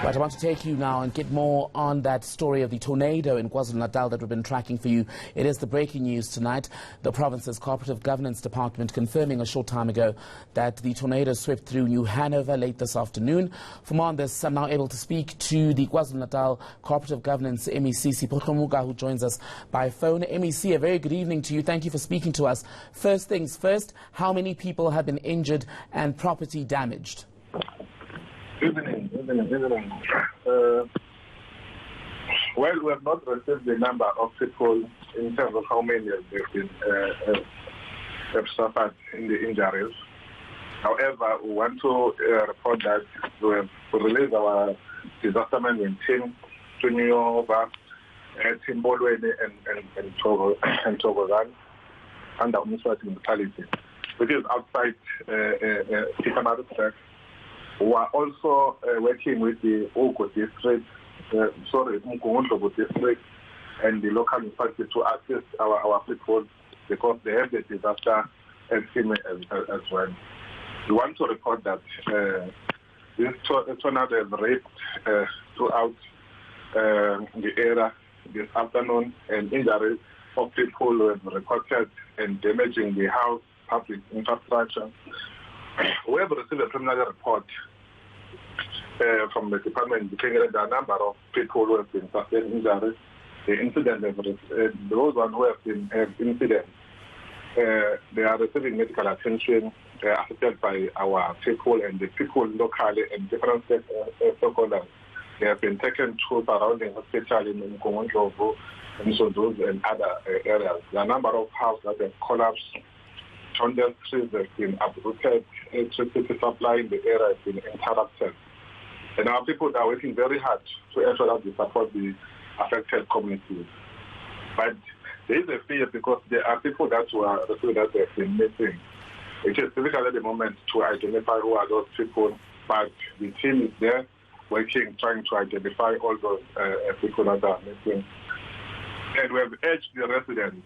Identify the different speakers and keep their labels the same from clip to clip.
Speaker 1: But I want to take you now and get more on that story of the tornado in KwaZulu-Natal that we've been tracking for you. It is the breaking news tonight. The province's Cooperative Governance Department confirming a short time ago that the tornado swept through New Hanover late this afternoon. For more on this, I'm now able to speak to the KwaZulu-Natal Cooperative Governance MEC, Sipho Hlomuka, who joins us by phone. MEC, a very good evening to you. Thank you for speaking to us. First things first, how many people have been injured and property damaged?
Speaker 2: Evening. Well, we have not received the number of people in terms of how many have suffered in the injuries. However, we want to report that we have released our disaster management team to New Hanover, Team Bolweni and Togozan under municipality, which is outside Hanover. We are also working with the Mkungundlovu district and the local municipality to assist our people because they have the disaster team as well. We want to report that this tornado has raped throughout the area this afternoon, and injuries of people who have reported and damaging the house, public infrastructure. We have received a preliminary report from the department indicating that there are a number of people who have been sustained injuries. The incident, those ones who have incidents, they are receiving medical attention assisted by our people and the people locally and different stakeholders. They have been taken to surrounding hospital in Mkungundlovu and other areas. There are a number of houses that have collapsed. Trees have been uprooted, electricity supply in the area has been interrupted. And our people are working very hard to ensure that we support the affected communities. But there is a fear because there are people that have been missing. It is difficult at the moment to identify who are those people, but the team is there working, trying to identify all those people that are missing. And we have urged the residents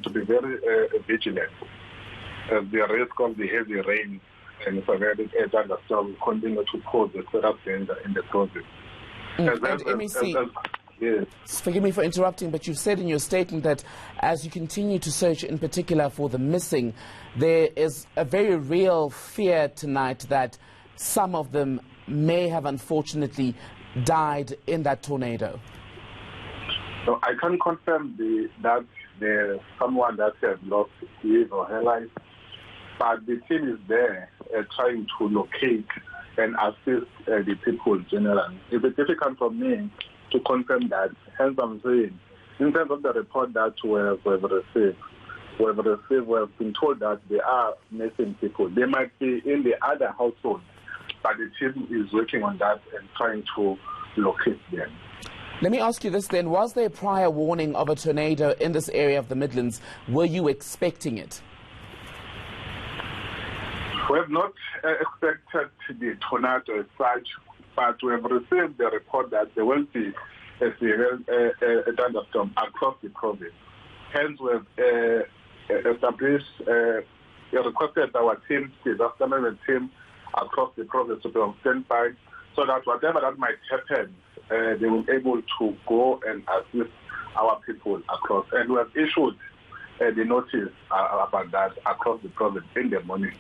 Speaker 2: to be very vigilant. The risk of the heavy rain and severe thunderstorms continue to pose a serious danger in the province.
Speaker 1: MEC, yes. Forgive me for interrupting, but you've said in your statement that as you continue to search in particular for the missing, there is a very real fear tonight that some of them may have unfortunately died in that tornado.
Speaker 2: So I can confirm that there's someone that has lost his or her life. But the team is there trying to locate and assist the people generally. It's difficult for me to confirm that. Hence I'm saying, in terms of the report that we have received, we have been told that there are missing people. They might be in the other household, but the team is working on that and trying to locate them.
Speaker 1: Let me ask you this then. Was there prior warning of a tornado in this area of the Midlands? Were you expecting it?
Speaker 2: We have not expected the tornado as such, but we have received the report that there will be a severe thunderstorm across the province. Hence, we have established, requested our team, the disaster management team across the province to be on standby, so that whatever that might happen, they will be able to go and assist our people across. And we have issued the notice about that across the province in the morning.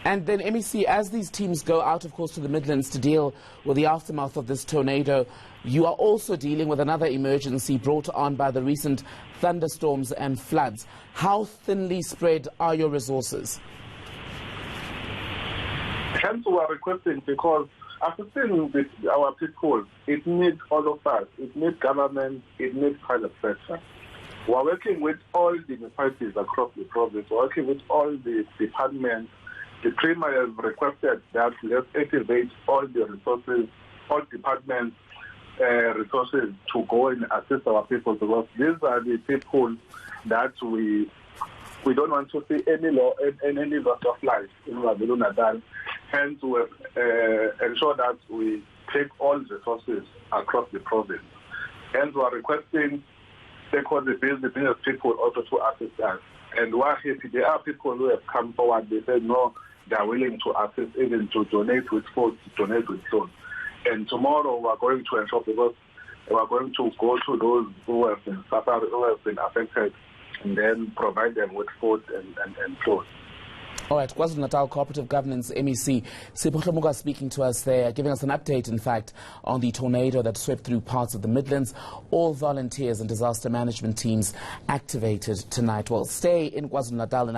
Speaker 1: And then, MEC, as these teams go out, of course, to the Midlands to deal with the aftermath of this tornado, you are also dealing with another emergency brought on by the recent thunderstorms and floods. How thinly spread are your resources?
Speaker 2: Hence, we are requesting because assisting with our people, it needs all of us. It needs government, it needs private sector. We are working with all the municipalities across the province. We are working with all the departments. The Premier has requested that let's activate all the resources, all departments' resources to go and assist our people because these are the people that we don't want to see any loss of life in KwaZulu-Natal. Hence, we ensure that we take all resources across the province. Hence, we are requesting stakeholders, the business people also to assist us. And we are happy. There are people who have come forward. They said, no, they are willing to assist, even to donate with food, to donate with clothes. And tomorrow we are going to ensure, because we are going to go to those who have been suffering, who have been affected, and then provide them with food and clothes.
Speaker 1: All right, KwaZulu-Natal Cooperative Governance MEC Sipho Hlomuka speaking to us there, giving us an update, in fact, on the tornado that swept through parts of the Midlands. All volunteers and disaster management teams activated tonight. Well, stay in KwaZulu-Natal.